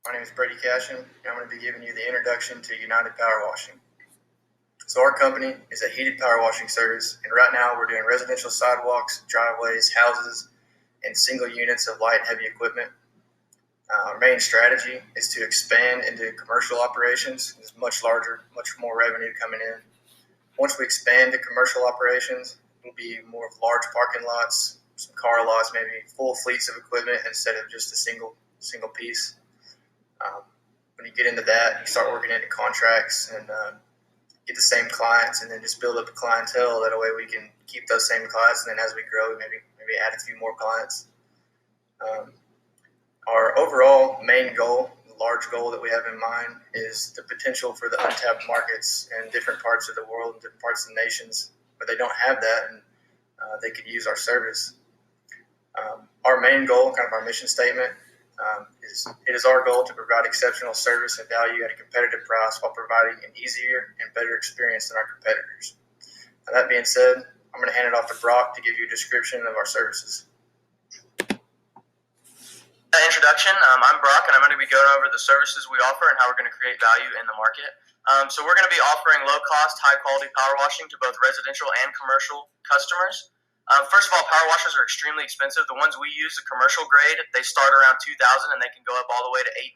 My name is Brady Cashin, and I'm going to be giving you the introduction to United Power Washing. So our company is a heated power washing service, and right now we're doing residential sidewalks, driveways, houses, and single units of light and heavy equipment. Our main strategy is to expand into commercial operations. It's much larger, much more revenue coming in. Once we expand to commercial operations, it'll be more of large parking lots, some car lots, maybe full fleets of equipment instead of just a single piece. When you get into that, you start working into contracts and get the same clients, and then just build up a clientele. That way we can keep those same clients, and then as we grow, maybe add a few more clients. Our overall main goal, the large goal that we have in mind, is the potential for the untapped markets in different parts of the world and different parts of the nations where they don't have that, and they could use our service. Our main goal, kind of our mission statement, it is our goal to provide exceptional service and value at a competitive price while providing an easier and better experience than our competitors. Now, that being said, I'm going to hand it off to Brock to give you a description of our services. Introduction. I'm Brock, and I'm going to be going over the services we offer and how we're going to create value in the market. So we're going to be offering low-cost, high-quality power washing to both residential and commercial customers. First of all, power washers are extremely expensive. The ones we use, the commercial grade, they start around $2,000 and they can go up all the way to $10,000.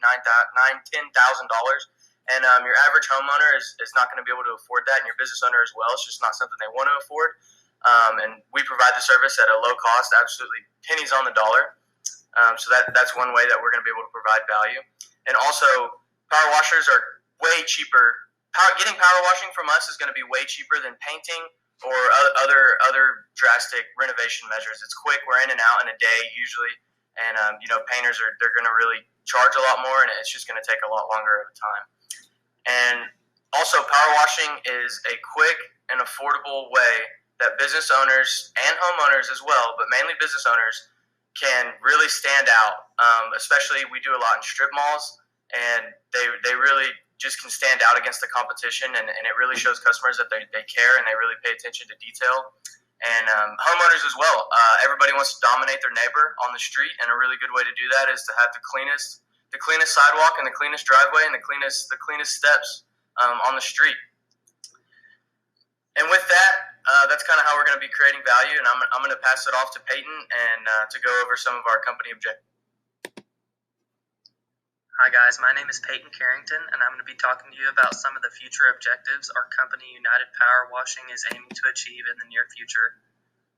And your average homeowner is not going to be able to afford that, and your business owner as well. It's just not something they want to afford. And we provide the service at a low cost, absolutely pennies on the dollar. So that's one way that we're going to be able to provide value. And also, power washers are way cheaper. Getting power washing from us is going to be way cheaper than painting or other drastic renovation measures. It's quick. We're in and out in a day usually. And, painters they're going to really charge a lot more, and it's just going to take a lot longer of a time. And also, power washing is a quick and affordable way that business owners and homeowners as well, but mainly business owners, can really stand out. Especially we do a lot in strip malls, and they really just can stand out against the competition, and it really shows customers that they care and they really pay attention to detail. And homeowners as well. Everybody wants to dominate their neighbor on the street, and a really good way to do that is to have the cleanest sidewalk and the cleanest driveway and the cleanest steps on the street. And with that, that's kind of how we're going to be creating value, and I'm going to pass it off to Peyton and to go over some of our company objectives. Hi guys, my name is Peyton Carrington, and I'm going to be talking to you about some of the future objectives our company United Power Washing is aiming to achieve in the near future.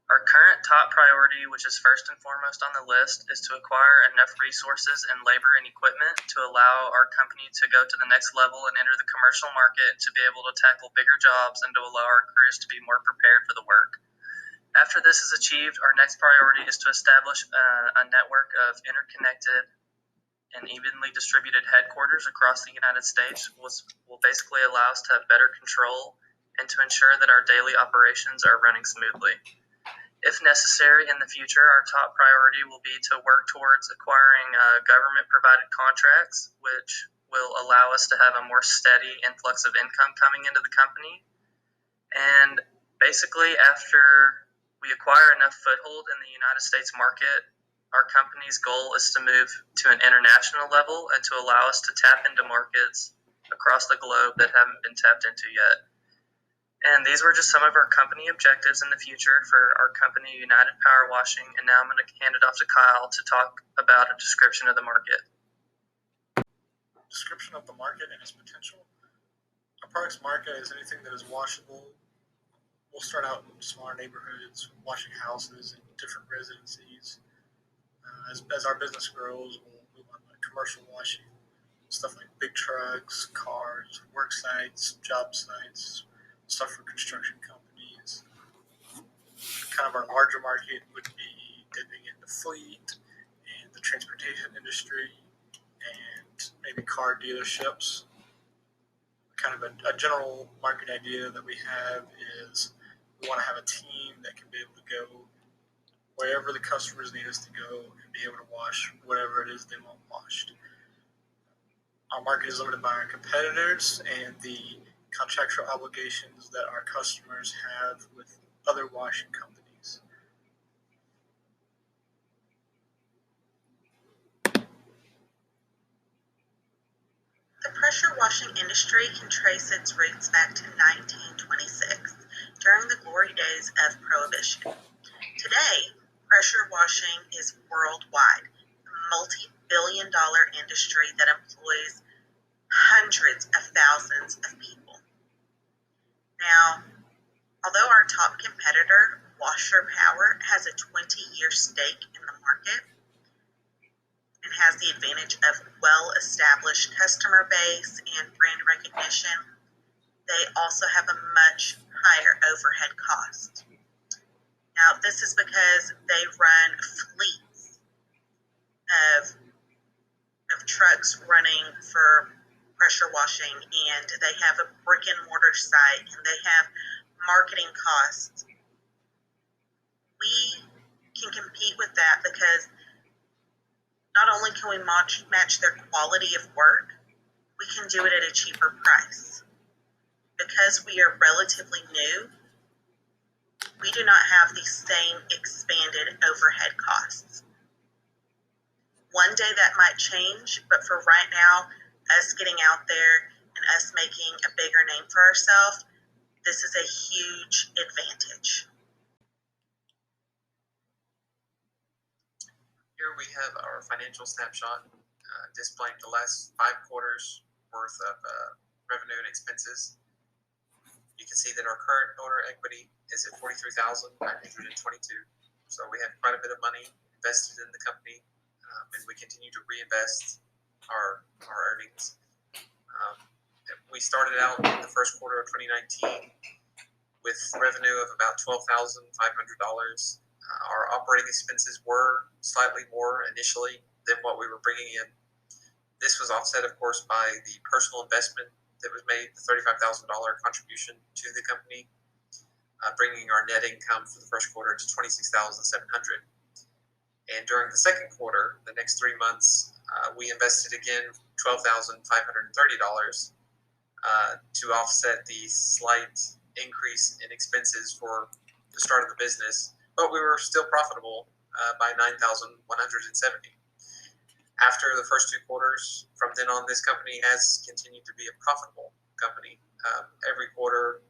Our current top priority, which is first and foremost on the list, is to acquire enough resources and labor and equipment to allow our company to go to the next level and enter the commercial market to be able to tackle bigger jobs and to allow our crews to be more prepared for the work. After this is achieved, our next priority is to establish a network of interconnected and evenly distributed headquarters across the United States, which will basically allow us to have better control and to ensure that our daily operations are running smoothly. If necessary in the future, our top priority will be to work towards acquiring government-provided contracts, which will allow us to have a more steady influx of income coming into the company. And basically, after we acquire enough foothold in the United States market, our company's goal is to move to an international level and to allow us to tap into markets across the globe that haven't been tapped into yet. And these were just some of our company objectives in the future for our company, United Power Washing. And now I'm going to hand it off to Kyle to talk about a description of the market. Description of the market and its potential. Our product's market is anything that is washable. We'll start out in smaller neighborhoods, washing houses and different residencies. As our business grows, we'll move on to commercial washing, stuff like big trucks, cars, work sites, job sites, stuff for construction companies. Kind of our larger market would be dipping into fleet and the transportation industry and maybe car dealerships. Kind of a general market idea that we have is we want to have a team that can be able to go wherever the customers need us to go and be able to wash whatever it is they want washed. Our market is limited by our competitors and the contractual obligations that our customers have with other washing companies. pressure washing industry can trace its roots back to 1926, during the glory days of Prohibition. Today, pressure washing is worldwide, a multi-billion-dollar industry that employs hundreds of thousands of people. Now, although our top competitor, Washer Power, has a 20-year stake in the market and has the advantage of well-established customer base and brand recognition, they also have a much higher overhead cost. Now, this is because they run fleets of trucks running for pressure washing, and they have a brick and mortar site, and they have marketing costs. We can compete with that because not only can we match their quality of work, we can do it at a cheaper price. Because we are relatively new, we do not have the same expanded overhead costs. One day that might change, but for right now, us getting out there and us making a bigger name for ourselves, this is a huge advantage. Here we have our financial snapshot displaying the last 5 quarters worth of revenue and expenses. You can see that our current owner equity is at $43,922. So we have quite a bit of money invested in the company, and we continue to reinvest our earnings. We started out in the first quarter of 2019 with revenue of about $12,500. Our operating expenses were slightly more initially than what we were bringing in. This was offset, of course, by the personal investment that was made, the $35,000 contribution to the company, bringing our net income for the first quarter to $26,700. And during the second quarter, the next 3 months, we invested again $12,530 to offset the slight increase in expenses for the start of the business, but we were still profitable by $9,170. After the first 2 quarters, from then on, this company has continued to be a profitable company, every quarter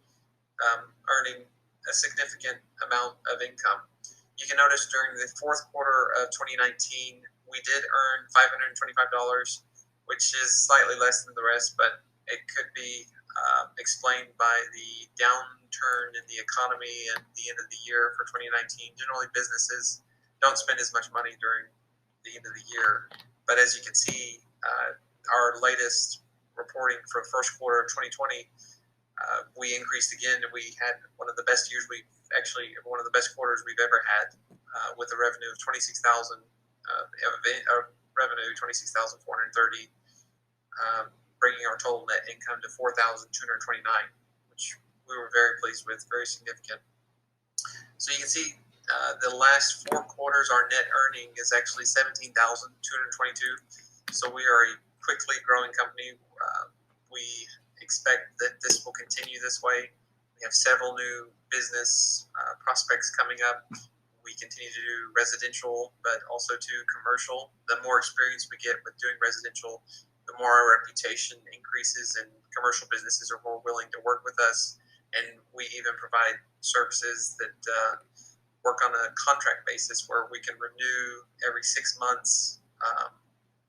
earning a significant amount of income. You can notice during the fourth quarter of 2019, we did earn $525, which is slightly less than the rest, but it could be explained by the downturn in the economy at the end of the year for 2019. Generally, businesses don't spend as much money during the end of the year. But as you can see, our latest reporting for the first quarter of 2020, we increased again, and we had one of the best years one of the best quarters we've ever had, with a revenue of $26,000, revenue $26,430, bringing our total net income to $4,229, which we were very pleased with, very significant. So you can see the last 4 quarters, our net earning is actually $17,222. So we are a quickly growing company. We expect that this will continue this way. We have several new business prospects coming up. We continue to do residential, but also to commercial. The more experience we get with doing residential, the more our reputation increases, and commercial businesses are more willing to work with us. And we even provide services that work on a contract basis where we can renew every 6 months,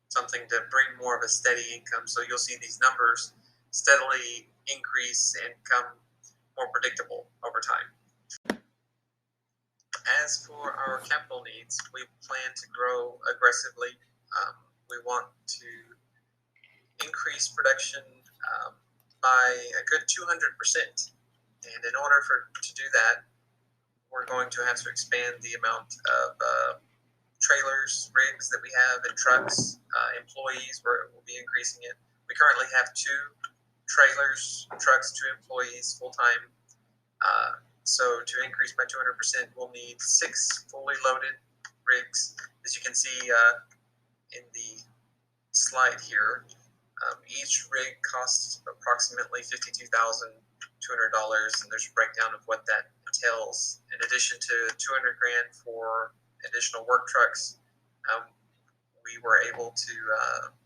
something to bring more of a steady income. So you'll see these numbers steadily increase and become more predictable over time. As for our capital needs, we plan to grow aggressively. We want to increase production by a good 200%. And in order to do that, we're going to have to expand the amount of trailers, rigs that we have, and trucks, employees. We'll be increasing it. We currently have 2 trailers, trucks, 2 employees full-time. So to increase by 200%, we'll need 6 fully loaded rigs. As you can see in the slide here, each rig costs approximately $52,200, and there's a breakdown of what that entails. In addition to $200,000 for additional work trucks, we were able to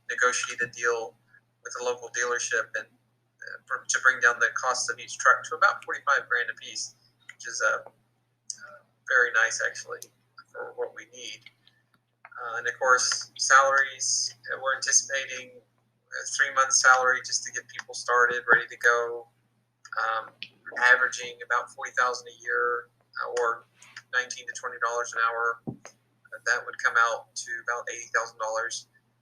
negotiate a deal with a local dealership, and to bring down the cost of each truck to about $45,000 a piece, which is very nice actually for what we need. And of course, salaries, we're anticipating a 3-month salary just to get people started, ready to go, averaging about $40,000 a year, or $19 to $20 an hour. That would come out to about $80,000